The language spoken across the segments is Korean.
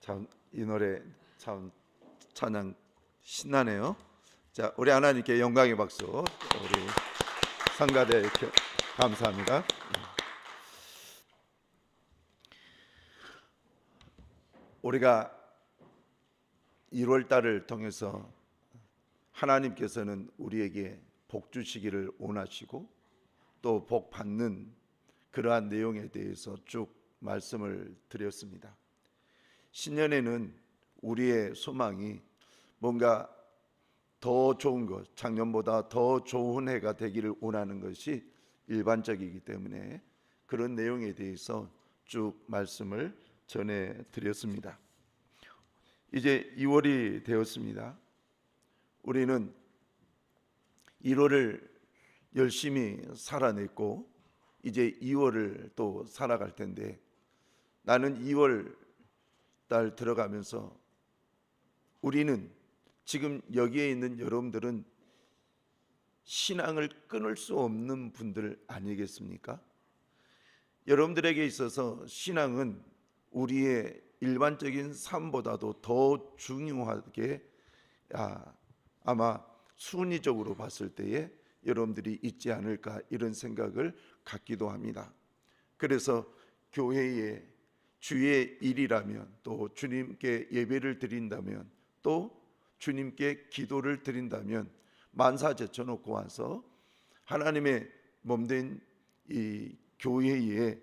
참 이 노래 참 찬양 신나네요. 자, 우리 하나님께 영광의 박수. 우리 성가대 감사합니다. 우리가 1월 달을 통해서 하나님께서는 우리에게 복 주시기를 원하시고 또 복 받는 그러한 내용에 대해서 쭉 말씀을 드렸습니다. 신년에는 우리의 소망이 뭔가 더 좋은 것, 작년보다 더 좋은 해가 되기를 원하는 것이 일반적이기 때문에 그런 내용에 대해서 쭉 말씀을 전해 드렸습니다. 이제 2월이 되었습니다. 우리는 1월을 열심히 살아냈고 이제 2월을 또 살아갈 텐데, 나는 2월 달 들어가면서 우리는 지금 여기에 있는 여러분들은 신앙을 끊을 수 없는 분들 아니겠습니까? 여러분들에게 있어서 신앙은 우리의 일반적인 삶보다도 더 중요하게 아마 순위적으로 봤을 때에 여러분들이 있지 않을까, 이런 생각을 갖기도 합니다. 그래서 교회의 주의 일이라면, 또 주님께 예배를 드린다면, 또 주님께 기도를 드린다면 만사 제쳐놓고 와서 하나님의 몸된 이 교회에,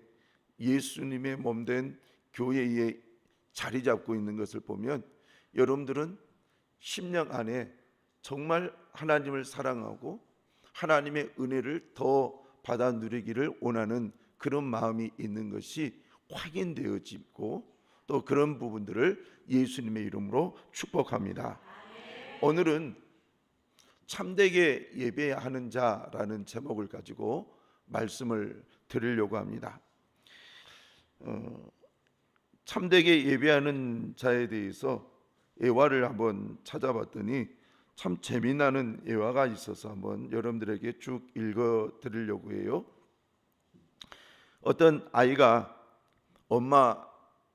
예수님의 몸된 교회에 자리 잡고 있는 것을 보면 여러분들은 10년 안에 정말 하나님을 사랑하고 하나님의 은혜를 더 받아 누리기를 원하는 그런 마음이 있는 것이 확인되어지고, 또 그런 부분들을 예수님의 이름으로 축복합니다. 오늘은 참되게 예배하는 자라는 제목을 가지고 말씀을 드리려고 합니다. 참되게 예배하는 자에 대해서 예화를 한번 찾아봤더니 참 재미나는 예화가 있어서 한번 여러분들에게 쭉 읽어 드리려고 해요. 어떤 아이가 엄마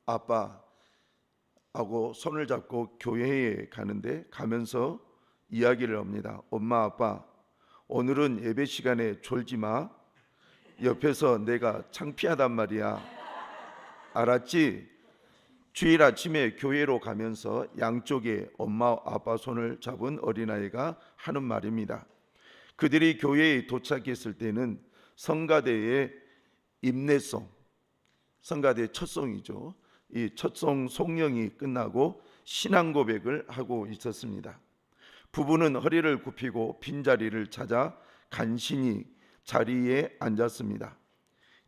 아빠하고 손을 잡고 교회에 가면서 이야기를 합니다. 엄마 아빠, 오늘은 예배 시간에 졸지 마. 옆에서 내가 창피하단 말이야. 알았지? 주일 아침에 교회로 가면서 양쪽에 엄마 아빠 손을 잡은 어린아이가 하는 말입니다. 그들이 교회에 도착했을 때는 성가대의 임내송, 성가대의 첫송이죠. 이 첫송 송령이 끝나고 신앙 고백을 하고 있었습니다. 부부는 허리를 굽히고 빈자리를 찾아 간신히 자리에 앉았습니다.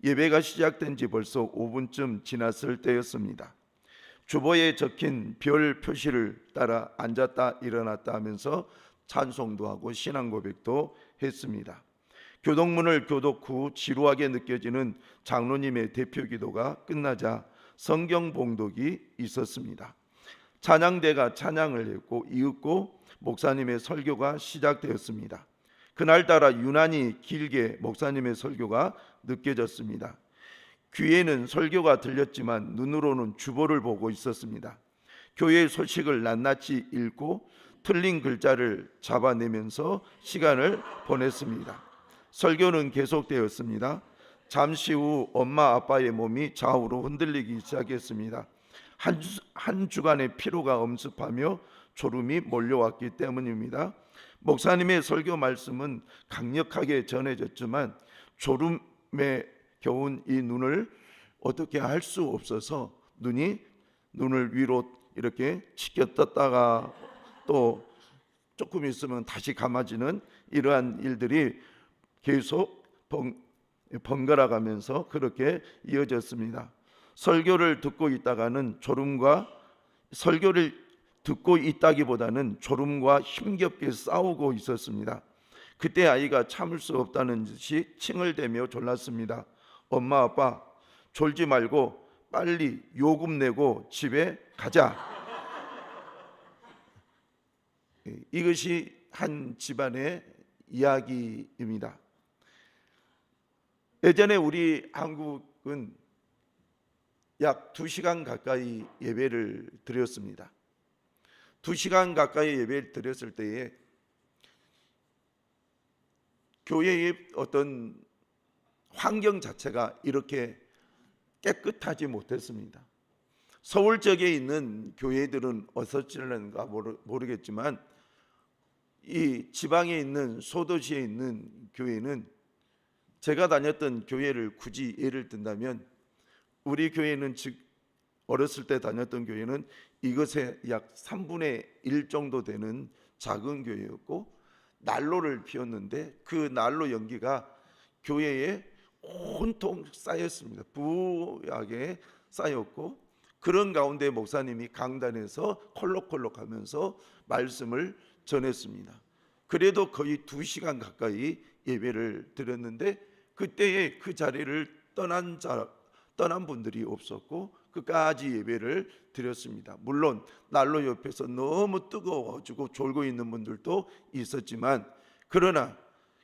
예배가 시작된 지 벌써 5분쯤 지났을 때였습니다. 주보에 적힌 별 표시를 따라 앉았다 일어났다 하면서 찬송도 하고 신앙 고백도 했습니다. 교동문을 교독 후 지루하게 느껴지는 장로님의 대표 기도가 끝나자 성경 봉독이 있었습니다. 찬양대가 찬양을 했고 이윽고 목사님의 설교가 시작되었습니다. 그날따라 유난히 길게 목사님의 설교가 느껴졌습니다. 귀에는 설교가 들렸지만 눈으로는 주보를 보고 있었습니다. 교회의 소식을 낱낱이 읽고 틀린 글자를 잡아내면서 시간을 보냈습니다. 설교는 계속되었습니다. 잠시 후 엄마 아빠의 몸이 좌우로 흔들리기 시작했습니다. 한 주간의 피로가 엄습하며 졸음이 몰려왔기 때문입니다. 목사님의 설교 말씀은 강력하게 전해졌지만 졸음에 겨운 이 눈을 어떻게 할 수 없어서 눈을 위로 이렇게 치켜 떴다가 또 조금 있으면 다시 감아지는 이러한 일들이 계속 번갈아 가면서 그렇게 이어졌습니다. 설교를 듣고 있다기보다는 졸음과 힘겹게 싸우고 있었습니다. 그때 아이가 참을 수 없다는 듯이 칭얼대며 졸랐습니다. 엄마 아빠, 졸지 말고 빨리 요금 내고 집에 가자. 이것이 한 집안의 이야기입니다. 예전에 우리 한국은 약 2시간 가까이 예배를 드렸습니다. 2시간 가까이 예배를 드렸을 때에 교회의 어떤 환경 자체가 이렇게 깨끗하지 못했습니다. 서울 지역에 있는 교회들은 어떻을는가 모르겠지만 이 지방에 있는 소도시에 있는 교회는, 제가 다녔던 교회를 굳이 예를 든다면 우리 교회는 즉 어렸을 때 다녔던 교회는 이것의 약 3분의 1 정도 되는 작은 교회였고 난로를 피웠는데 그 난로 연기가 교회에 온통 쌓였습니다. 부하게 쌓였고 그런 가운데 목사님이 강단에서 콜록콜록하면서 말씀을 전했습니다. 그래도 거의 2시간 가까이 예배를 드렸는데 그때에 그 자리를 떠난 분들이 없었고 끝까지 예배를 드렸습니다. 물론 난로 옆에서 너무 뜨거워지고 졸고 있는 분들도 있었지만 그러나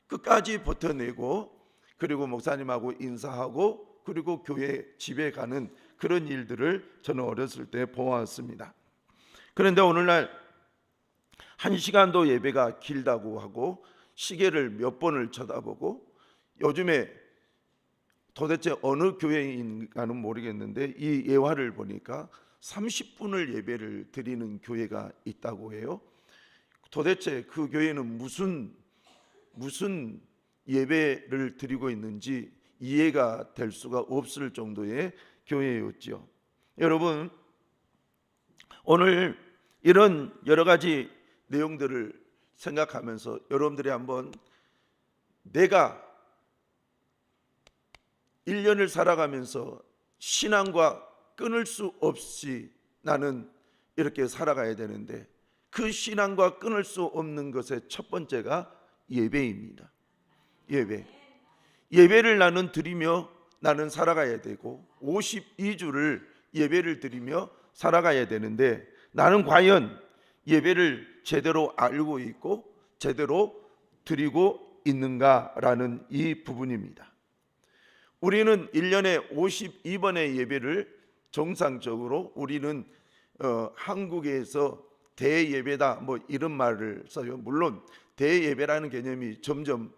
끝까지 버텨내고 그리고 목사님하고 인사하고 그리고 교회 집에 가는 그런 일들을 저는 어렸을 때 보았습니다. 그런데 오늘날 1시간도 예배가 길다고 하고 시계를 몇 번을 쳐다보고 요즘에 도대체 어느 교회인가는 모르겠는데 이 예화를 보니까 30분을 예배를 드리는 교회가 있다고 해요. 도대체 그 교회는 무슨 예배를 드리고 있는지 이해가 될 수가 없을 정도의 교회였죠. 여러분, 오늘 이런 여러 가지 내용들을 생각하면서 여러분들이 한번 내가 1년을 살아가면서 신앙과 끊을 수 없이 나는 이렇게 살아가야 되는데 그 신앙과 끊을 수 없는 것의 첫 번째가 예배입니다. 예배를 나는 드리며 나는 살아가야 되고 52주를 예배를 드리며 살아가야 되는데 나는 과연 예배를 제대로 알고 있고 제대로 드리고 있는가라는 이 부분입니다. 우리는 1년에 52번의 예배를 정상적으로 우리는 한국에서 대예배다 뭐 이런 말을 써요. 물론 대예배라는 개념이 점점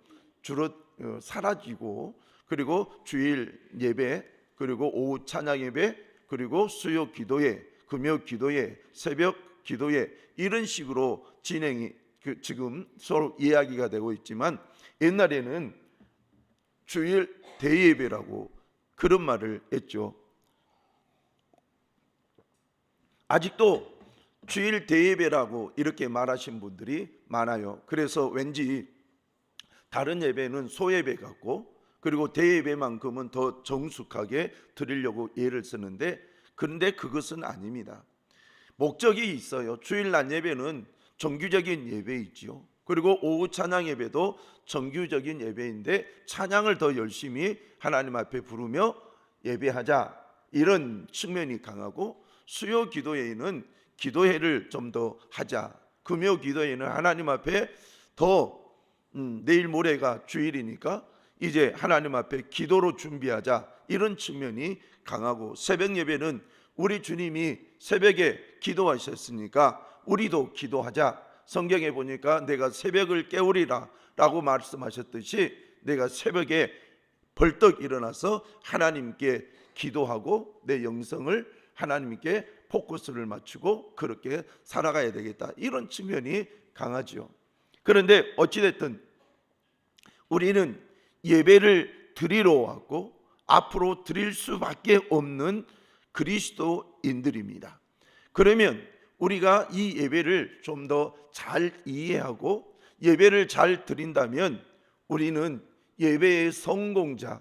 사라지고 그리고 주일 예배 그리고 오후 찬양 예배 그리고 수요 기도회 금요 기도회 새벽 기도회 이런 식으로 진행이 지금 서로 이야기가 되고 있지만 옛날에는 주일 대예배라고 그런 말을 했죠. 아직도 주일 대예배라고 이렇게 말하신 분들이 많아요. 그래서 왠지 다른 예배는 소예배 같고 그리고 대예배만큼은 더 정숙하게 드리려고 예를 쓰는데 그런데 그것은 아닙니다. 목적이 있어요. 주일 낮 예배는 정규적인 예배이지요. 그리고 오후 찬양 예배도 정규적인 예배인데 찬양을 더 열심히 하나님 앞에 부르며 예배하자 이런 측면이 강하고 수요 기도회는 기도회를 좀 더 하자. 금요 기도회는 하나님 앞에 더 내일 모레가 주일이니까 이제 하나님 앞에 기도로 준비하자 이런 측면이 강하고 새벽 예배는 우리 주님이 새벽에 기도하셨으니까 우리도 기도하자. 성경에 보니까 내가 새벽을 깨우리라 라고 말씀하셨듯이 내가 새벽에 벌떡 일어나서 하나님께 기도하고 내 영성을 하나님께 포커스를 맞추고 그렇게 살아가야 되겠다 이런 측면이 강하죠. 그런데 어찌됐든 우리는 예배를 드리러 왔고 앞으로 드릴 수밖에 없는 그리스도인들입니다. 그러면 우리가 이 예배를 좀 더 잘 이해하고 예배를 잘 드린다면 우리는 예배의 성공자,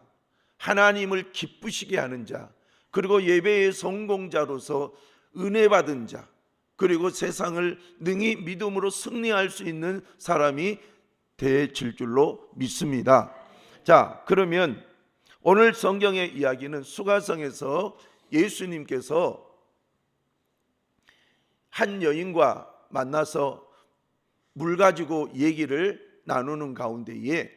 하나님을 기쁘시게 하는 자, 그리고 예배의 성공자로서 은혜 받은 자, 그리고 세상을 능히 믿음으로 승리할 수 있는 사람이 되질 줄로 믿습니다. 자, 그러면 오늘 성경의 이야기는 수가성에서 예수님께서 한 여인과 만나서 물 가지고 얘기를 나누는 가운데에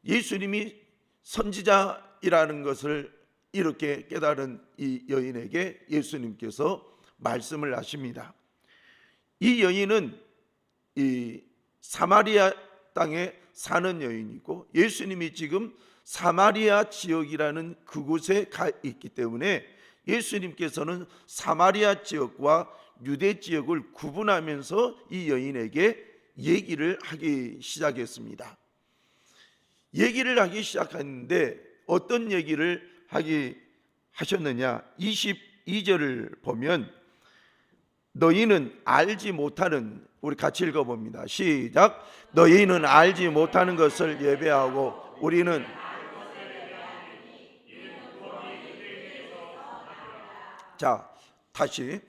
예수님이 선지자이라는 것을 이렇게 깨달은 이 여인에게 예수님께서 말씀을 하십니다. 이 여인은 이 사마리아 땅에 사는 여인이고 예수님이 지금 사마리아 지역이라는 그곳에 가 있기 때문에 예수님께서는 사마리아 지역과 유대 지역을 구분하면서 이 여인에게 얘기를 하기 시작했습니다. 얘기를 하기 시작했는데 어떤 얘기를 하셨느냐? 22절을 보면 너희는 알지 못하는, 우리 같이 읽어봅니다. 시작. 너희는 알지 못하는 것을 예배하고 우리는 자, 다시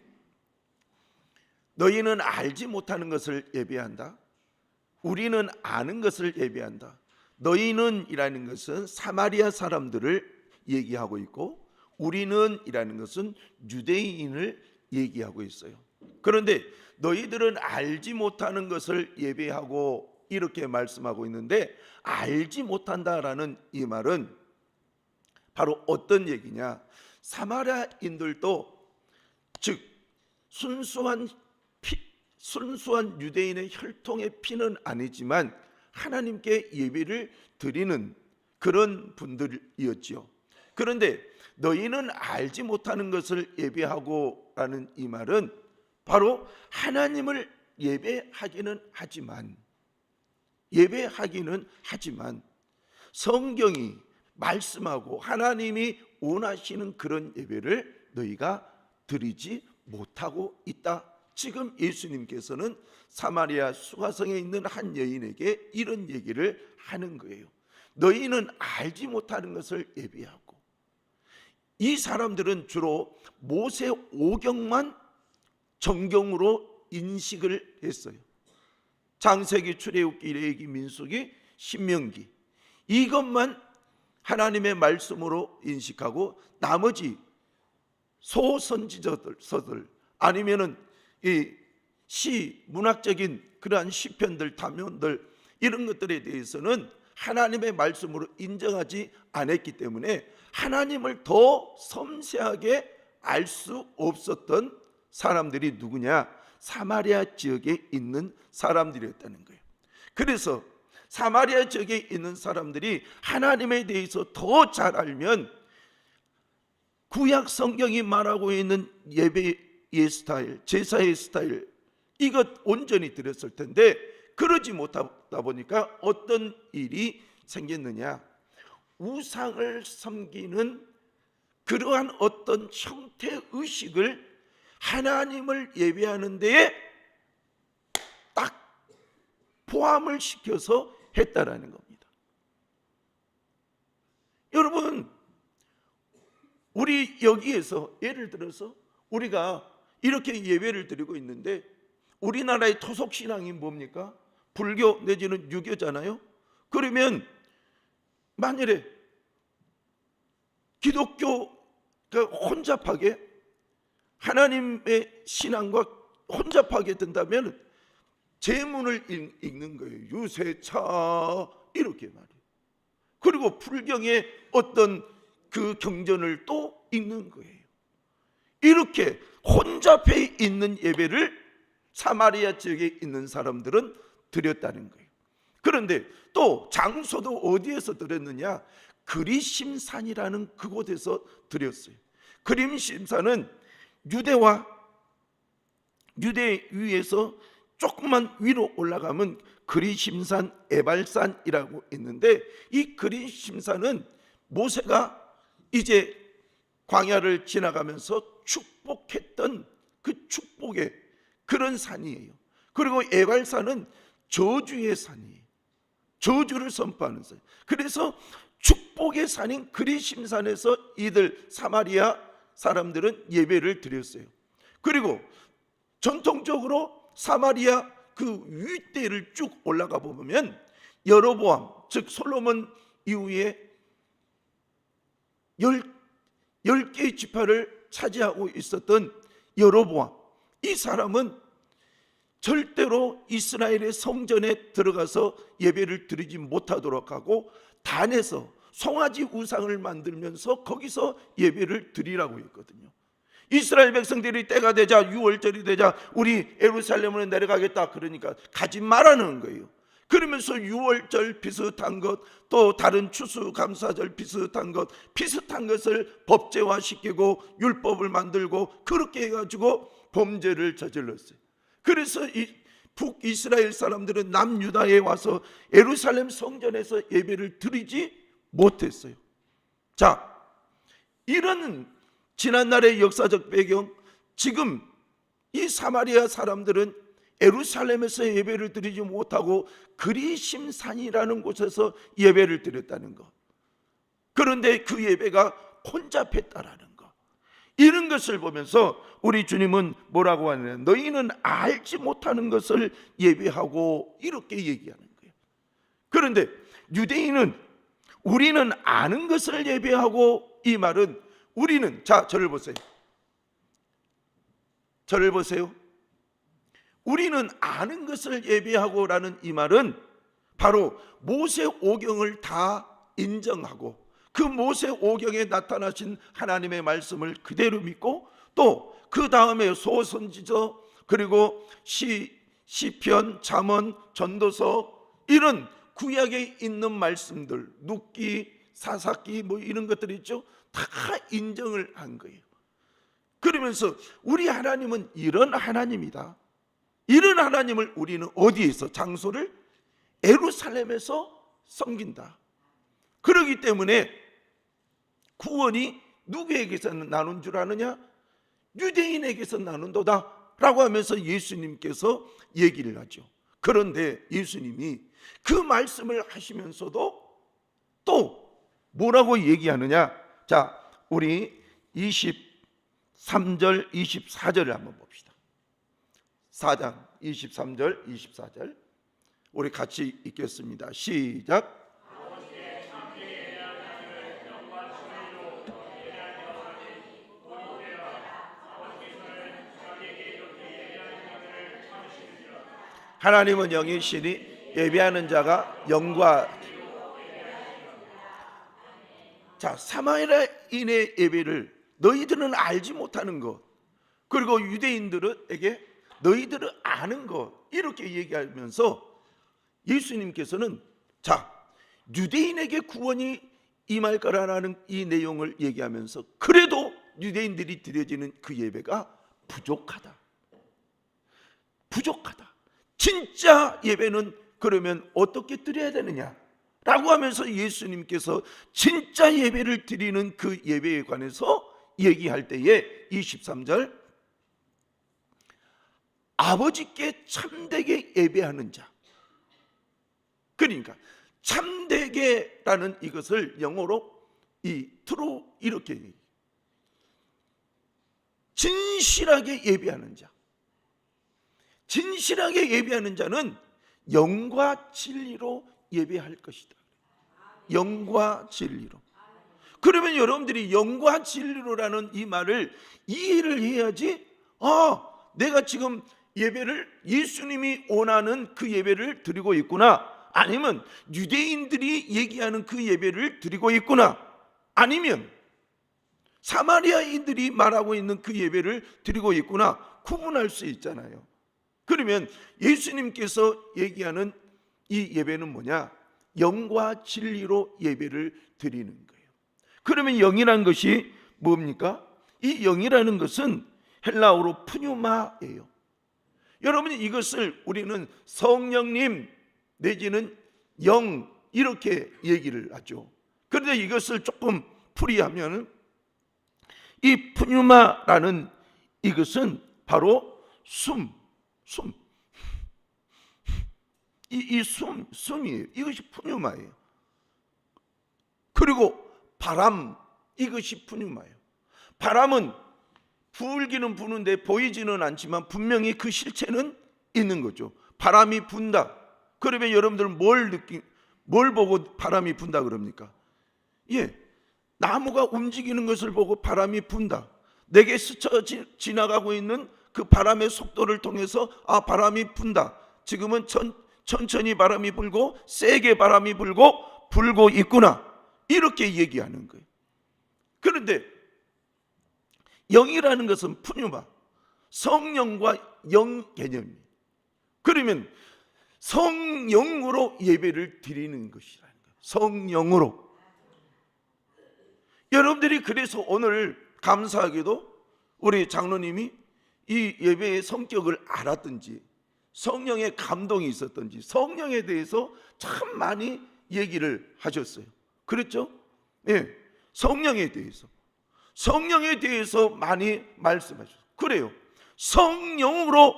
너희는 알지 못하는 것을 예배한다. 우리는 아는 것을 예배한다. 너희는 이라는 것은 사마리아 사람들을 얘기하고 있고 우리는 이라는 것은 유대인을 얘기하고 있어요. 그런데 너희들은 알지 못하는 것을 예배하고 이렇게 말씀하고 있는데 알지 못한다라는 이 말은 바로 어떤 얘기냐? 사마리아인들도 즉 순수한 유대인의 혈통의 피는 아니지만 하나님께 예배를 드리는 그런 분들이었지요. 그런데 너희는 알지 못하는 것을 예배하고 라는 이 말은 바로 하나님을 예배하기는 하지만 성경이 말씀하고 하나님이 원하시는 그런 예배를 너희가 드리지 못하고 있다. 지금 예수님께서는 사마리아 수가성에 있는 한 여인에게 이런 얘기를 하는 거예요. 너희는 알지 못하는 것을 예배하고. 이 사람들은 주로 모세 오경만 정경으로 인식을 했어요. 창세기, 출애굽기, 레위기, 민수기, 신명기 이것만 하나님의 말씀으로 인식하고 나머지 소선지서들 아니면은 이 문학적인 그러한 시편들, 단면들 이런 것들에 대해서는 하나님의 말씀으로 인정하지 않았기 때문에 하나님을 더 섬세하게 알 수 없었던 사람들이 누구냐? 사마리아 지역에 있는 사람들이었다는 거예요. 그래서 사마리아 지역에 있는 사람들이 하나님에 대해서 더 잘 알면 구약 성경이 말하고 있는 예배의 스타일, 제사의 스타일 이것 온전히 드렸을 텐데 그러지 못하다 보니까 어떤 일이 생겼느냐? 우상을 섬기는 그러한 어떤 형태 의식을 하나님을 예배하는 데에 딱 포함을 시켜서 했다라는 겁니다. 여러분, 우리 여기에서 예를 들어서 우리가 이렇게 예배를 드리고 있는데 우리나라의 토속신앙이 뭡니까? 불교 내지는 유교잖아요. 그러면 만일에 기독교가 혼잡하게 하나님의 신앙과 혼잡하게 된다면 제문을 읽는 거예요. 유세차 이렇게 말이에요. 그리고 불경의 어떤 그 경전을 또 읽는 거예요. 이렇게 혼잡해 있는 예배를 사마리아 지역에 있는 사람들은 드렸다는 거예요. 그런데 또 장소도 어디에서 드렸느냐? 그리심산이라는 그곳에서 드렸어요. 그리심산은 유대 위에서 조금만 위로 올라가면 그리심산, 에발산이라고 있는데 이 그리심산은 모세가 이제 광야를 지나가면서 축복했던 그 축복의 그런 산이에요. 그리고 에발산은 저주의 산이에요. 저주를 선포하는 산. 그래서 축복의 산인 그리심산에서 이들 사마리아 사람들은 예배를 드렸어요. 그리고 전통적으로 사마리아 그 윗대를 쭉 올라가 보면 여로보암 즉 솔로몬 이후에 10개의 지파를 차지하고 있었던 여로보암, 이 사람은 절대로 이스라엘의 성전에 들어가서 예배를 드리지 못하도록 하고 단에서 송아지 우상을 만들면서 거기서 예배를 드리라고 했거든요. 이스라엘 백성들이 때가 되자, 6월절이 되자 우리 예루살렘으로 내려가겠다 그러니까 가지 말라는 거예요. 그러면서 6월절 비슷한 것, 또 다른 추수감사절 비슷한 것을 법제화시키고 율법을 만들고 그렇게 해가지고 범죄를 저질렀어요. 그래서 이 북이스라엘 사람들은 남유다에 와서 예루살렘 성전에서 예배를 드리지 못했어요. 자, 이런 지난날의 역사적 배경, 지금 이 사마리아 사람들은 예루살렘에서 예배를 드리지 못하고 그리심산이라는 곳에서 예배를 드렸다는 것, 그런데 그 예배가 혼잡했다라는 것, 이런 것을 보면서 우리 주님은 뭐라고 하느냐, 너희는 알지 못하는 것을 예배하고 이렇게 얘기하는 거예요. 그런데 유대인은 우리는 아는 것을 예배하고, 이 말은 우리는, 자 저를 보세요. 저를 보세요. 우리는 아는 것을 예배하고 라는 이 말은 바로 모세 오경을 다 인정하고 그 모세 오경에 나타나신 하나님의 말씀을 그대로 믿고, 또 그 다음에 소선지서, 그리고 시편, 잠언, 전도서, 이런 구약에 있는 말씀들, 눕기, 사사기 뭐 이런 것들 있죠. 다 인정을 한 거예요. 그러면서 우리 하나님은 이런 하나님이다. 이런 하나님을 우리는 어디에서, 장소를 예루살렘에서 섬긴다. 그렇기 때문에 구원이 누구에게서 나눈 줄 아느냐? 유대인에게서 나눈도다 라고 하면서 예수님께서 얘기를 하죠. 그런데 예수님이 그 말씀을 하시면서도 또 뭐라고 얘기하느냐? 자, 우리 23절 24절을 한번 봅시다. 4장 23절 24절 우리 같이 읽겠습니다. 시작. 하나님은 영이시니 예배하는 자가 영과, 자, 사마리아인의 예배를 너희들은 알지 못하는 것, 그리고 유대인들에게 너희들은 아는 것, 이렇게 얘기하면서 예수님께서는 자, 유대인에게 구원이 임할 거라는 이 내용을 얘기하면서 그래도 유대인들이 드려지는 그 예배가 부족하다. 진짜 예배는 그러면 어떻게 드려야 되느냐 라고 하면서 예수님께서 진짜 예배를 드리는 그 예배에 관해서 얘기할 때에 23절, 아버지께 참되게 예배하는 자. 그러니까 참되게라는 이것을 영어로 이 true 이렇게 얘기해요. 진실하게 예배하는 자. 진실하게 예배하는 자는 영과 진리로 예배할 것이다. 영과 진리로. 그러면 여러분들이 영과 진리로라는 이 말을 이해를 해야지, 내가 지금 예배를 예수님이 원하는 그 예배를 드리고 있구나, 아니면 유대인들이 얘기하는 그 예배를 드리고 있구나, 아니면 사마리아인들이 말하고 있는 그 예배를 드리고 있구나 구분할 수 있잖아요. 그러면 예수님께서 얘기하는 이 예배는 뭐냐? 영과 진리로 예배를 드리는 거예요. 그러면 영이라는 것이 뭡니까? 이 영이라는 것은 헬라어로 푸뉴마예요. 여러분이 이것을 우리는 성령님 내지는 영 이렇게 얘기를 하죠. 그런데 이것을 조금 풀이하면 이 푸뉴마라는 이것은 바로 숨이에요. 이것이 푸뉴마예요. 그리고 바람, 이것이 푸뉴마예요. 바람은 불기는 부는데 보이지는 않지만 분명히 그 실체는 있는 거죠. 바람이 분다. 그러면 여러분들 뭘 보고 바람이 분다 그럽니까? 나무가 움직이는 것을 보고 바람이 분다. 내게 스쳐 지나가고 있는 그 바람의 속도를 통해서 바람이 분다. 지금은 천천히 바람이 불고 세게 바람이 불고 있구나. 이렇게 얘기하는 거예요. 그런데 영이라는 것은 푸뉴마, 성령과 영 개념이에요. 그러면 성령으로 예배를 드리는 것이라는 거예요. 성령으로. 여러분들이 그래서 오늘 감사하게도 우리 장로님이 이 예배의 성격을 알았든지 성령의 감동이 있었든지 성령에 대해서 참 많이 얘기를 하셨어요. 그렇죠? 예, 성령에 대해서 많이 말씀하셨어요. 그래요. 성령과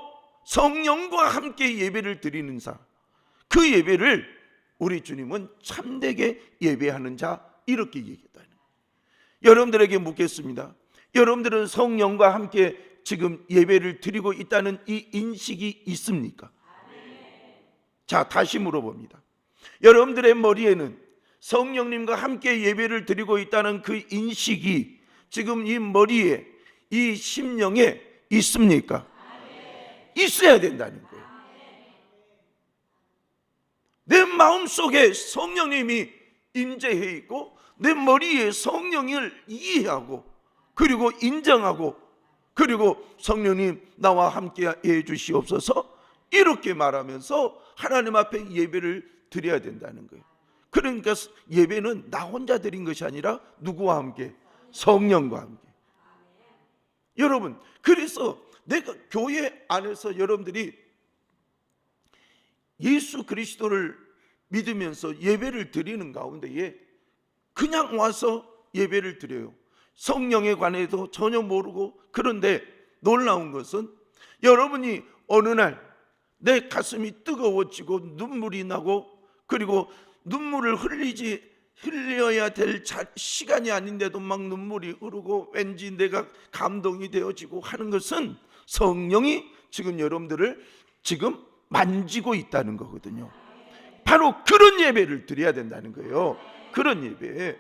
함께 예배를 드리는 자, 그 예배를 우리 주님은 참되게 예배하는 자, 이렇게 얘기했다는 거예요. 여러분들에게 묻겠습니다. 여러분들은 성령과 함께 지금 예배를 드리고 있다는 이 인식이 있습니까? 자, 다시 물어봅니다. 여러분들의 머리에는 성령님과 함께 예배를 드리고 있다는 그 인식이 지금 이 머리에, 이 심령에 있습니까? 있어야 된다는 거예요. 내 마음속에 성령님이 임재해 있고 내 머리에 성령을 이해하고 그리고 인정하고 그리고 성령님 나와 함께 해 주시옵소서 이렇게 말하면서 하나님 앞에 예배를 드려야 된다는 거예요. 그러니까 예배는 나 혼자 드린 것이 아니라 누구와 함께? 성령과 함께. 여러분, 그래서 내가 교회 안에서 여러분들이 예수 그리스도를 믿으면서 예배를 드리는 가운데에 그냥 와서 예배를 드려요. 성령에 관해서 전혀 모르고. 그런데 놀라운 것은 여러분이 어느 날 내 가슴이 뜨거워지고 눈물이 나고 그리고 눈물을 흘려야 될 시간이 아닌데도 막 눈물이 흐르고 왠지 내가 감동이 되어지고 하는 것은 성령이 지금 여러분들을 지금 만지고 있다는 거거든요. 바로 그런 예배를 드려야 된다는 거예요. 그런 예배.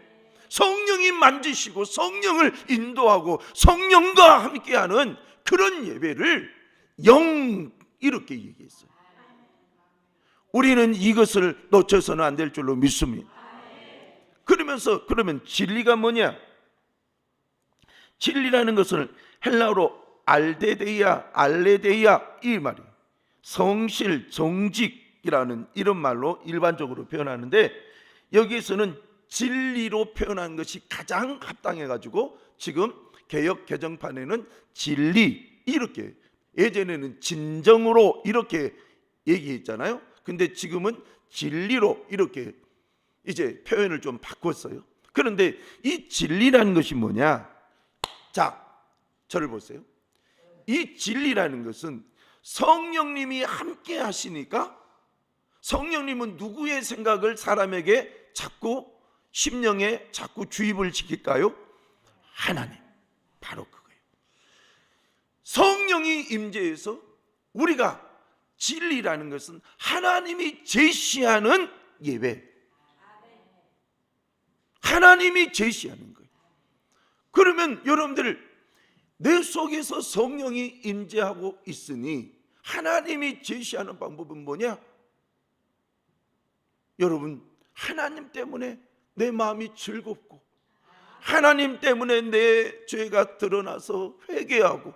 성령이 만지시고 성령을 인도하고 성령과 함께하는 그런 예배를 이렇게 얘기했어요. 우리는 이것을 놓쳐서는 안 될 줄로 믿습니다. 그러면 진리가 뭐냐? 진리라는 것은 헬라어로 알레데이아 이 말이에요. 성실, 정직이라는 이런 말로 일반적으로 표현하는데 여기에서는 진리로 표현한 것이 가장 합당해가지고 지금 개역 개정판에는 진리 이렇게, 예전에는 진정으로 이렇게 얘기했잖아요. 근데 지금은 진리로 이렇게 이제 표현을 좀 바꿨어요. 그런데 이 진리라는 것이 뭐냐? 자, 저를 보세요. 이 진리라는 것은 성령님이 함께 하시니까 성령님은 누구의 생각을 사람에게 자꾸 심령에 자꾸 주입을 시킬까요? 하나님. 바로 그거예요. 성령이 임재해서 우리가 진리라는 것은 하나님이 제시하는 예배, 하나님이 제시하는 거예요. 그러면 여러분들 내 속에서 성령이 임재하고 있으니 하나님이 제시하는 방법은 뭐냐? 여러분, 하나님 때문에 내 마음이 즐겁고 하나님 때문에 내 죄가 드러나서 회개하고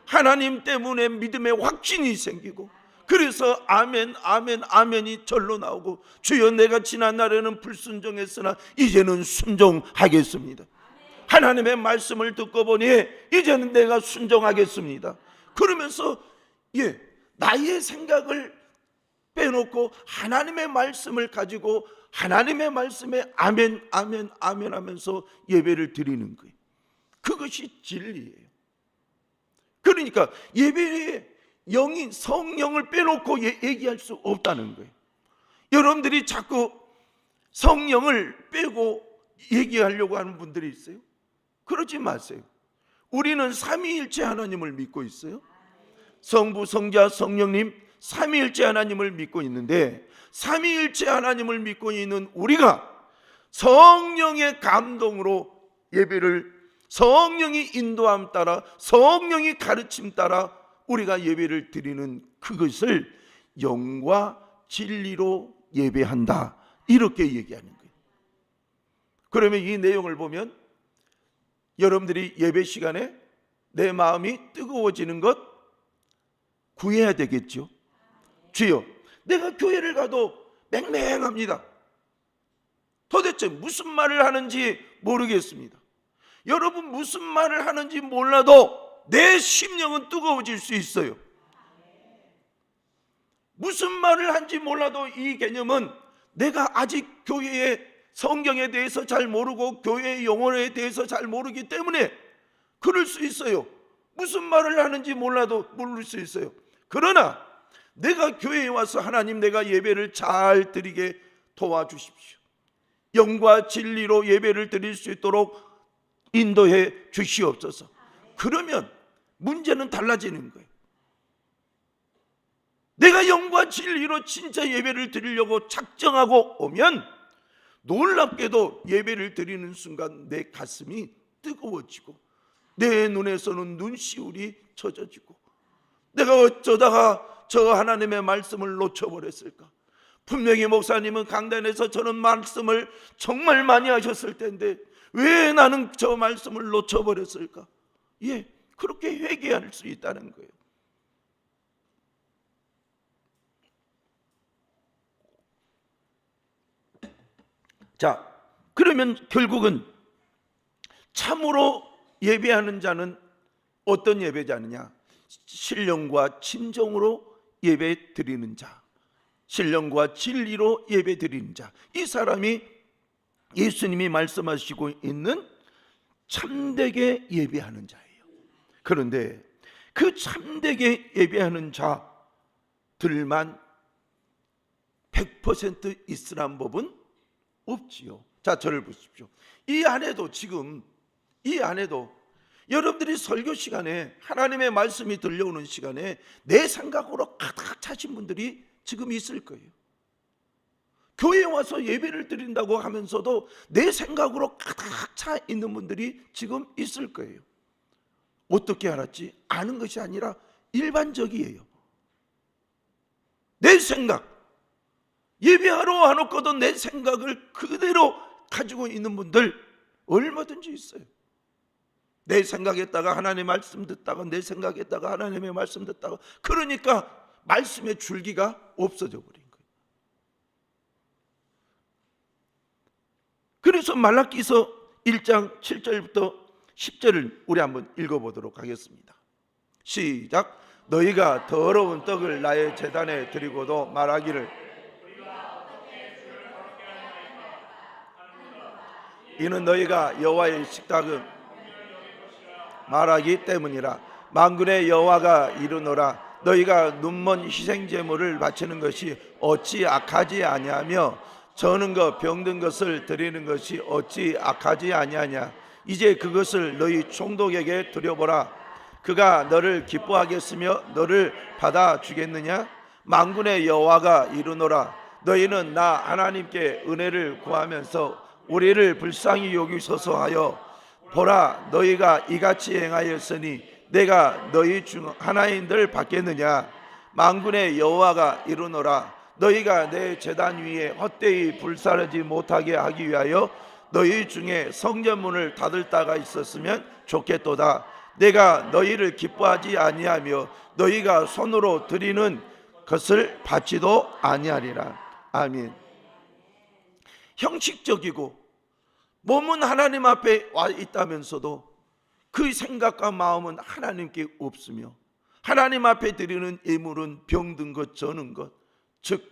하나님 때문에 믿음의 확신이 생기고 그래서 아멘 아멘 아멘이 절로 나오고 주여 내가 지난 날에는 불순종했으나 이제는 순종하겠습니다. 하나님의 말씀을 듣고 보니 이제는 내가 순종하겠습니다. 그러면서 나의 생각을 빼놓고 하나님의 말씀을 가지고 하나님의 말씀에 아멘 아멘 아멘 하면서 예배를 드리는 거예요. 그것이 진리예요. 그러니까 예배에 영인 성령을 빼놓고 얘기할 수 없다는 거예요. 여러분들이 자꾸 성령을 빼고 얘기하려고 하는 분들이 있어요. 그러지 마세요. 우리는 삼위일체 하나님을 믿고 있어요. 성부, 성자, 성령님 삼위일체 하나님을 믿고 있는데 삼위일체 하나님을 믿고 있는 우리가 성령의 감동으로 예배를, 성령이 인도함 따라 성령이 가르침 따라 우리가 예배를 드리는 그것을 영과 진리로 예배한다, 이렇게 얘기하는 거예요. 그러면 이 내용을 보면 여러분들이 예배 시간에 내 마음이 뜨거워지는 것 구해야 되겠죠. 주여, 내가 교회를 가도 맹맹합니다. 도대체 무슨 말을 하는지 모르겠습니다. 여러분, 무슨 말을 하는지 몰라도 내 심령은 뜨거워질 수 있어요. 무슨 말을 한지 몰라도 이 개념은 내가 아직 교회의 성경에 대해서 잘 모르고 교회의 용어에 대해서 잘 모르기 때문에 그럴 수 있어요. 무슨 말을 하는지 몰라도 모를 수 있어요. 그러나 내가 교회에 와서 하나님, 내가 예배를 잘 드리게 도와주십시오. 영과 진리로 예배를 드릴 수 있도록 인도해 주시옵소서. 그러면 문제는 달라지는 거예요. 내가 영과 진리로 진짜 예배를 드리려고 작정하고 오면 놀랍게도 예배를 드리는 순간 내 가슴이 뜨거워지고 내 눈에서는 눈시울이 젖어지고, 내가 어쩌다가 저 하나님의 말씀을 놓쳐버렸을까? 분명히 목사님은 강단에서 저는 말씀을 정말 많이 하셨을 텐데 왜 나는 저 말씀을 놓쳐버렸을까? 예, 그렇게 회개할 수 있다는 거예요. 자, 그러면 결국은 참으로 예배하는 자는 어떤 예배자느냐? 신령과 진정으로 예배 드리는 자, 신령과 진리로 예배 드리는 자, 이 사람이 예수님이 말씀하시고 있는 참되게 예배하는 자예요. 그런데 그 참되게 예배하는 자들만 100% 있으란 법은 없지요. 자, 저를 보십시오. 이 안에도 여러분들이 설교 시간에, 하나님의 말씀이 들려오는 시간에 내 생각으로 가득 차신 분들이 지금 있을 거예요. 교회에 와서 예배를 드린다고 하면서도 내 생각으로 가득 차 있는 분들이 지금 있을 거예요. 어떻게 알았지? 아는 것이 아니라 일반적이에요. 내 생각, 예배하러 와놓고도 내 생각을 그대로 가지고 있는 분들 얼마든지 있어요. 내 생각했다가 하나님의 말씀 듣다가, 내 생각했다가 하나님의 말씀 듣다가, 그러니까 말씀의 줄기가 없어져 버린 거예요. 그래서 말라기서 1장 7절부터 10절을 우리 한번 읽어보도록 하겠습니다. 시작. 너희가 더러운 떡을 나의 제단에 드리고도 말하기를 이는 너희가 여호와의 식탁은 말하기 때문이라. 만군의 여호와가 이르노라. 너희가 눈먼 희생 제물을 바치는 것이 어찌 악하지 아니하며 저는 것 병든 것을 드리는 것이 어찌 악하지 아니하냐. 이제 그것을 너희 총독에게 드려보라. 그가 너를 기뻐하겠으며 너를 받아주겠느냐. 만군의 여호와가 이르노라. 너희는 나 하나님께 은혜를 구하면서 우리를 불쌍히 여기소서 하여 보라. 너희가 이같이 행하였으니 내가 너희 중 하나인들 받겠느냐. 만군의 여호와가 이르노라. 너희가 내 제단 위에 헛되이 불사르지 못하게 하기 위하여 너희 중에 성전문을 닫을 자가 있었으면 좋겠도다. 내가 너희를 기뻐하지 아니하며 너희가 손으로 드리는 것을 받지도 아니하리라. 아멘. 형식적이고 몸은 하나님 앞에 와 있다면서도 그 생각과 마음은 하나님께 없으며, 하나님 앞에 드리는 예물은 병든 것, 저는 것, 즉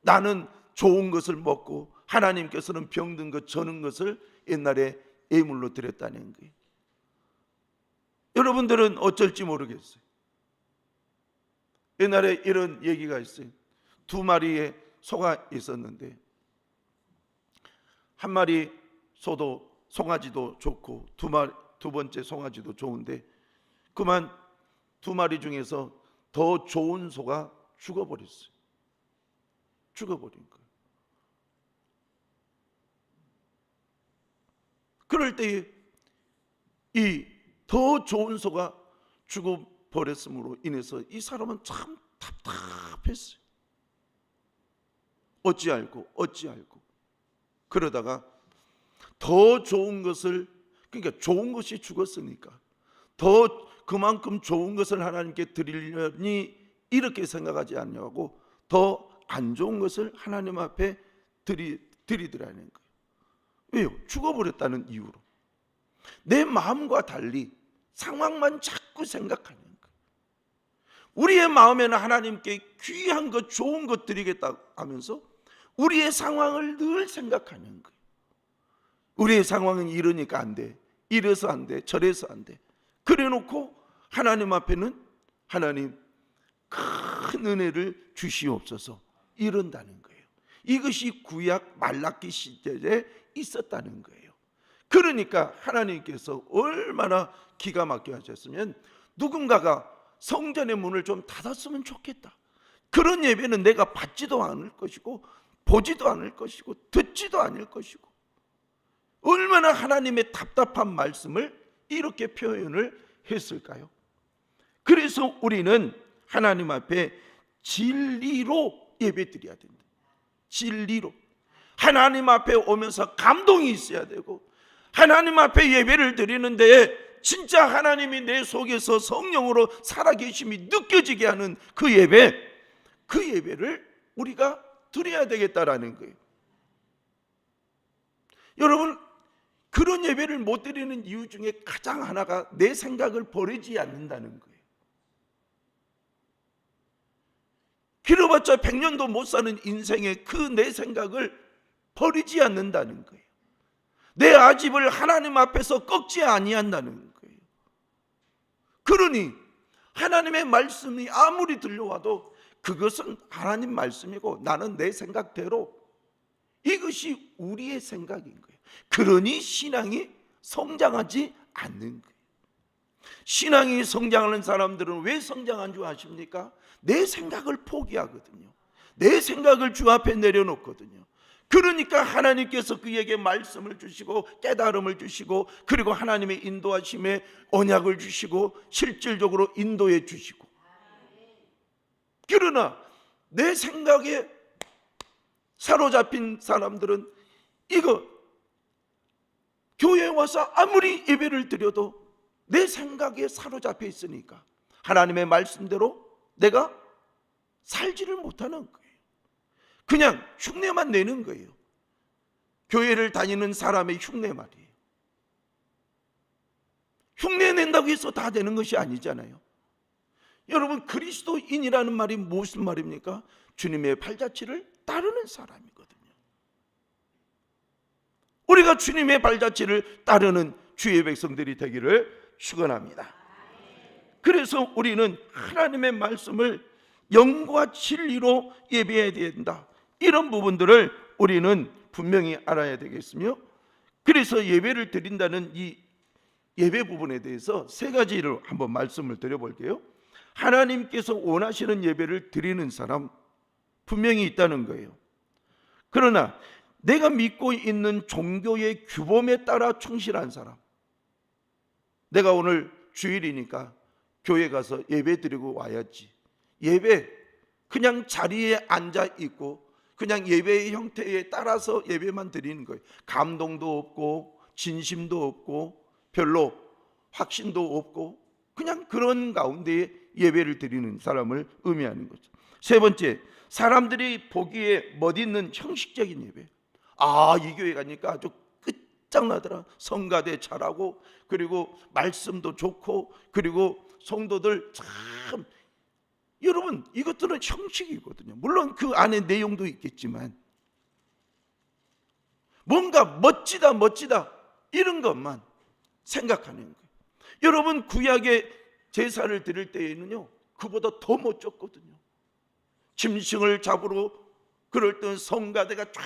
나는 좋은 것을 먹고 하나님께서는 병든 것, 저는 것을 옛날에 예물로 드렸다는 거예요. 여러분들은 어쩔지 모르겠어요. 옛날에 이런 얘기가 있어요. 2마리의 소가 있었는데 한 마리 소도 송아지도 좋고 두 번째 송아지도 좋은데 그만 2마리 중에서 더 좋은 소가 죽어버렸어요. 죽어버린 거예요. 그럴 때에 이 더 좋은 소가 죽어버렸음으로 인해서 이 사람은 참 답답했어요. 어찌 알고 그러다가 더 좋은 것을, 그러니까 좋은 것이 죽었으니까 더 그만큼 좋은 것을 하나님께 드리려니 이렇게 생각하지 않냐고 더 안 좋은 것을 하나님 앞에 드리더라는 거예요. 왜요? 죽어버렸다는 이유로. 내 마음과 달리 상황만 자꾸 생각하는 거예요. 우리의 마음에는 하나님께 귀한 것, 좋은 것 드리겠다 하면서 우리의 상황을 늘 생각하는 거예요. 우리의 상황은 이러니까 안 돼, 이래서 안 돼, 저래서 안 돼. 그래 놓고 하나님 앞에는 하나님 큰 은혜를 주시옵소서 이런다는 거예요. 이것이 구약 말라기 시대에 있었다는 거예요. 그러니까 하나님께서 얼마나 기가 막혀 하셨으면 누군가가 성전의 문을 좀 닫았으면 좋겠다. 그런 예배는 내가 받지도 않을 것이고 보지도 않을 것이고 듣지도 않을 것이고, 얼마나 하나님의 답답한 말씀을 이렇게 표현을 했을까요? 그래서 우리는 하나님 앞에 진리로 예배드려야 된다. 진리로. 하나님 앞에 오면서 감동이 있어야 되고, 하나님 앞에 예배를 드리는데 진짜 하나님이 내 속에서 성령으로 살아계심이 느껴지게 하는 그 예배, 그 예배를 우리가 드려야 되겠다라는 거예요. 여러분, 그런 예배를 못 드리는 이유 중에 가장 하나가 내 생각을 버리지 않는다는 거예요. 길어봤자 100년도 못 사는 인생의 그 내 생각을 버리지 않는다는 거예요. 내 아집을 하나님 앞에서 꺾지 아니한다는 거예요. 그러니 하나님의 말씀이 아무리 들려와도 그것은 하나님 말씀이고 나는 내 생각대로, 이것이 우리의 생각인 거예요. 그러니 신앙이 성장하지 않는 거예요. 신앙이 성장하는 사람들은 왜 성장한 줄 아십니까? 내 생각을 포기하거든요. 내 생각을 주 앞에 내려놓거든요. 그러니까 하나님께서 그에게 말씀을 주시고 깨달음을 주시고, 그리고 하나님의 인도하심에 언약을 주시고 실질적으로 인도해 주시고. 그러나 내 생각에 사로잡힌 사람들은 이거 교회에 와서 아무리 예배를 드려도 내 생각에 사로잡혀 있으니까 하나님의 말씀대로 내가 살지를 못하는 거예요. 그냥 흉내만 내는 거예요. 교회를 다니는 사람의 흉내 말이에요. 흉내 낸다고 해서 다 되는 것이 아니잖아요. 여러분, 그리스도인이라는 말이 무슨 말입니까? 주님의 발자취를 따르는 사람이거든요. 우리가 주님의 발자취를 따르는 주의 백성들이 되기를 축원합니다. 그래서 우리는 하나님의 말씀을 영과 진리로 예배해야 된다. 이런 부분들을 우리는 분명히 알아야 되겠으며, 그래서 예배를 드린다는 이 예배 부분에 대해서 세 가지를 한번 말씀을 드려볼게요. 하나님께서 원하시는 예배를 드리는 사람 분명히 있다는 거예요. 그러나 내가 믿고 있는 종교의 규범에 따라 충실한 사람, 내가 오늘 주일이니까 교회 가서 예배 드리고 와야지, 예배 그냥 자리에 앉아 있고 그냥 예배의 형태에 따라서 예배만 드리는 거예요. 감동도 없고 진심도 없고 별로 확신도 없고 그냥 그런 가운데에 예배를 드리는 사람을 의미하는 거죠. 세 번째, 사람들이 보기에 멋있는 형식적인 예배. 이 교회 가니까 아주 끝장나더라. 성가대 잘하고 그리고 말씀도 좋고 그리고 성도들 참, 여러분 이것들은 형식이거든요. 물론 그 안에 내용도 있겠지만 뭔가 멋지다 이런 것만 생각하는 거예요. 여러분, 구약의 제사를 드릴 때에는요 그보다 더 멋졌거든요. 짐승을 잡으러 그럴 때는 성가대가 쫙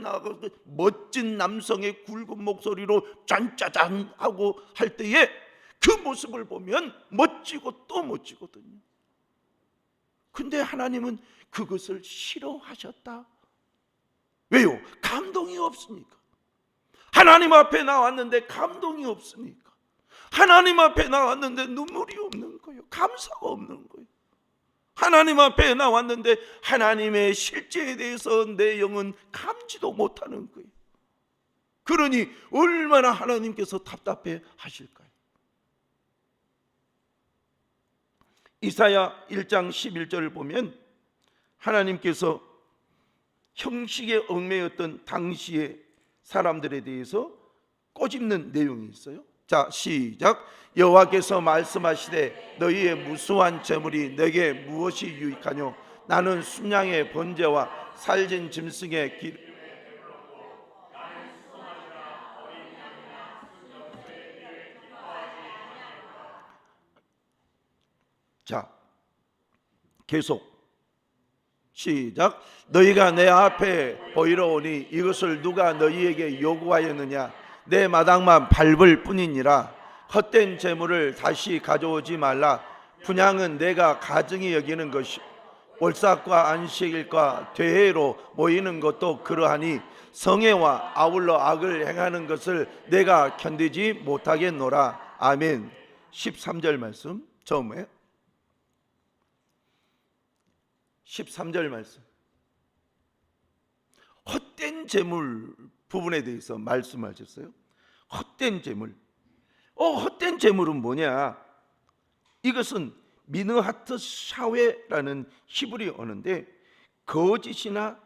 나가고 멋진 남성의 굵은 목소리로 짠짜잔 하고 할 때에 그 모습을 보면 멋지고 또 멋지거든요. 근데 하나님은 그것을 싫어하셨다. 왜요? 감동이 없으니까. 하나님 앞에 나왔는데 감동이 없으니까. 하나님 앞에 나왔는데 눈물이 없는 거예요. 감사가 없는 거예요. 하나님 앞에 나왔는데 하나님의 실제에 대해서 내 영은 감지도 못하는 거예요. 그러니 얼마나 하나님께서 답답해 하실까요? 이사야 1장 11절을 보면 하나님께서 형식에 얽매였던 당시의 사람들에 대해서 꼬집는 내용이 있어요. 자, 시작. 여호와께서 말씀하시되 너희의 무수한 재물이 내게 무엇이 유익하뇨? 나는 순양의 번제와 살진 짐승의 길. 자, 계속 시작. 너희가 내 앞에 보이러 오니 이것을 누가 너희에게 요구하였느냐? 내 마당만 밟을 뿐이니라. 헛된 재물을 다시 가져오지 말라. 분향은 내가 가증히 여기는 것이 월삭과 안식일과 대회로 모이는 것도 그러하니 성애와 아울러 악을 행하는 것을 내가 견디지 못하겠노라. 아멘. 13절 말씀 처음에 13절 말씀, 헛된 재물 부분에 대해서 말씀하셨어요. 헛된 재물. 헛된 재물은 뭐냐? 이것은 미느하트 샤웨라는 히브리 언어인데 거짓이나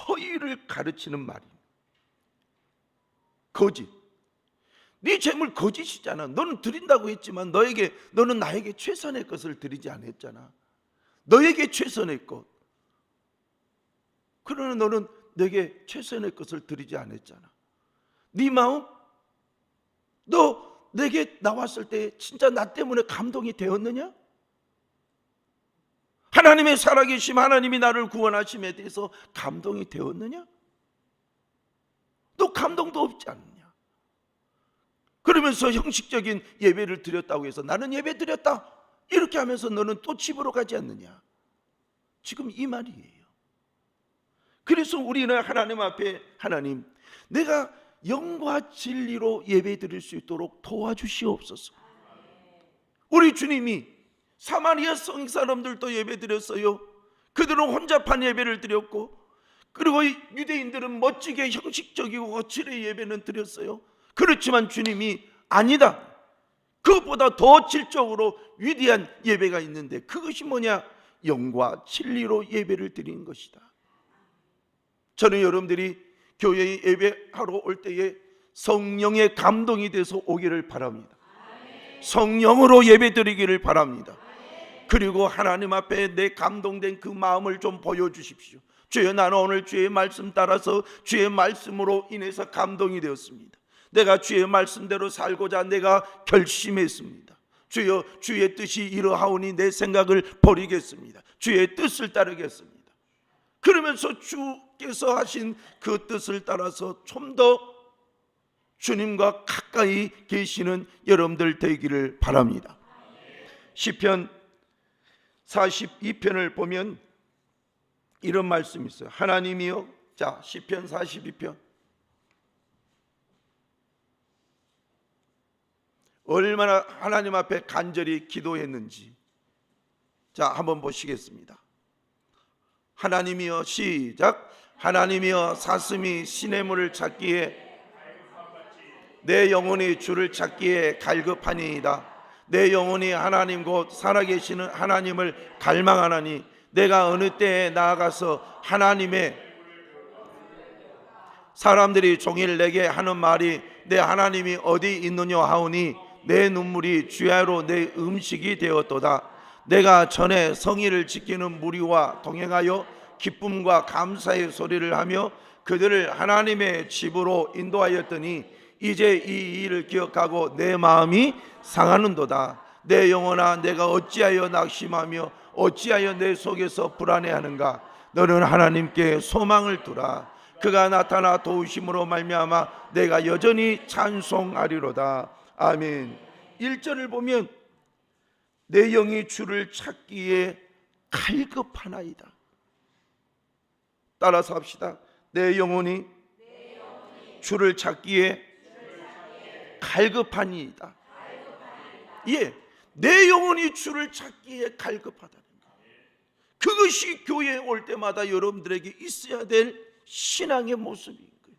허위를 가르치는 말이에요. 거짓. 네 재물 거짓이잖아. 너는 드린다고 했지만 너는 나에게 최선의 것을 드리지 않았잖아. 너에게 최선의 것. 그러나 너는 내게 최선의 것을 드리지 않았잖아. 네 마음? 너 내게 나왔을 때 진짜 나 때문에 감동이 되었느냐? 하나님의 살아계심, 하나님이 나를 구원하심에 대해서 감동이 되었느냐? 너 감동도 없지 않느냐? 그러면서 형식적인 예배를 드렸다고 해서 나는 예배 드렸다 이렇게 하면서 너는 또 집으로 가지 않느냐? 지금 이 말이에요. 그래서 우리는 하나님 앞에 하나님, 내가 영과 진리로 예배 드릴 수 있도록 도와주시옵소서. 우리 주님이 사마리아 성 사람들도 예배 드렸어요. 그들은 혼잡한 예배를 드렸고, 그리고 유대인들은 멋지게 형식적이고 거칠의 예배는 드렸어요. 그렇지만 주님이 아니다, 그것보다 더 질적으로 위대한 예배가 있는데 그것이 뭐냐? 영과 진리로 예배를 드리는 것이다. 저는 여러분들이 교회에 예배하러 올 때에 성령의 감동이 돼서 오기를 바랍니다. 성령으로 예배 드리기를 바랍니다. 그리고 하나님 앞에 내 감동된 그 마음을 좀 보여주십시오. 주여, 나는 오늘 주의 말씀 따라서 주의 말씀으로 인해서 감동이 되었습니다. 내가 주의 말씀대로 살고자 내가 결심했습니다. 주여, 주의 뜻이 이러하오니 내 생각을 버리겠습니다. 주의 뜻을 따르겠습니다. 그러면서 주께서 하신 그 뜻을 따라서 좀 더 주님과 가까이 계시는 여러분들 되기를 바랍니다. 시편 42편을 보면 이런 말씀이 있어요. 하나님이여, 자, 시편 42편. 얼마나 하나님 앞에 간절히 기도했는지, 자, 한번 보시겠습니다. 하나님이여, 시작. 하나님이여, 사슴이 시냇물을 찾기에 내 영혼이 주를 찾기에 갈급하니이다. 내 영혼이 하나님 곧 살아계시는 하나님을 갈망하나니 내가 어느 때에 나아가서 하나님의 사람들이 종일 내게 하는 말이 내 하나님이 어디 있느냐 하오니 내 눈물이 주야로 내 음식이 되었도다. 내가 전에 성의를 지키는 무리와 동행하여 기쁨과 감사의 소리를 하며 그들을 하나님의 집으로 인도하였더니 이제 이 일을 기억하고 내 마음이 상하는도다. 내 영혼아, 내가 어찌하여 낙심하며 어찌하여 내 속에서 불안해하는가? 너는 하나님께 소망을 두라. 그가 나타나 도우심으로 말미암아 내가 여전히 찬송하리로다. 아멘. 1절을 보면 내 영이 주를 찾기에 갈급하나이다. 따라서 합시다. 내 영혼이 주를 찾기에 갈급하니이다. 예, 내 영혼이 주를 찾기에 갈급하다는 것. 그것이 교회에 올 때마다 여러분들에게 있어야 될 신앙의 모습인 거예요.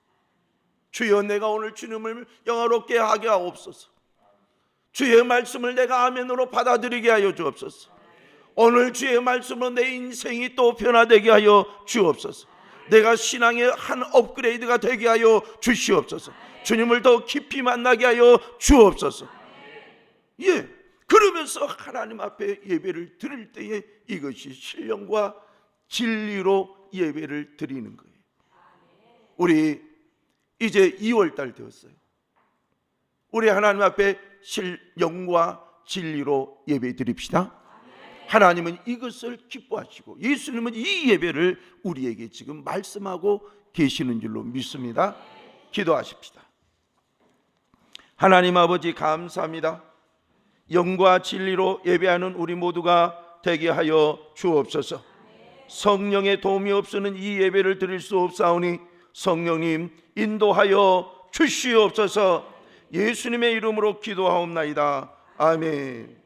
주여, 내가 오늘 주님을 영화롭게 하게 하옵소서. 주의 말씀을 내가 아멘으로 받아들이게 하여 주옵소서. 오늘 주의 말씀으로 내 인생이 또 변화되게 하여 주옵소서. 내가 신앙의 한 업그레이드가 되게 하여 주시옵소서. 주님을 더 깊이 만나게 하여 주옵소서. 예, 그러면서 하나님 앞에 예배를 드릴 때에 이것이 신령과 진리로 예배를 드리는 거예요. 우리 이제 2월달 되었어요. 우리 하나님 앞에 신령과 진리로 예배 드립시다. 하나님은 이것을 기뻐하시고 예수님은 이 예배를 우리에게 지금 말씀하고 계시는 줄로 믿습니다. 기도하십시다. 하나님 아버지, 감사합니다. 영과 진리로 예배하는 우리 모두가 되게 하여 주옵소서. 성령의 도움이 없이는 이 예배를 드릴 수 없사오니 성령님 인도하여 주시옵소서. 예수님의 이름으로 기도하옵나이다. 아멘.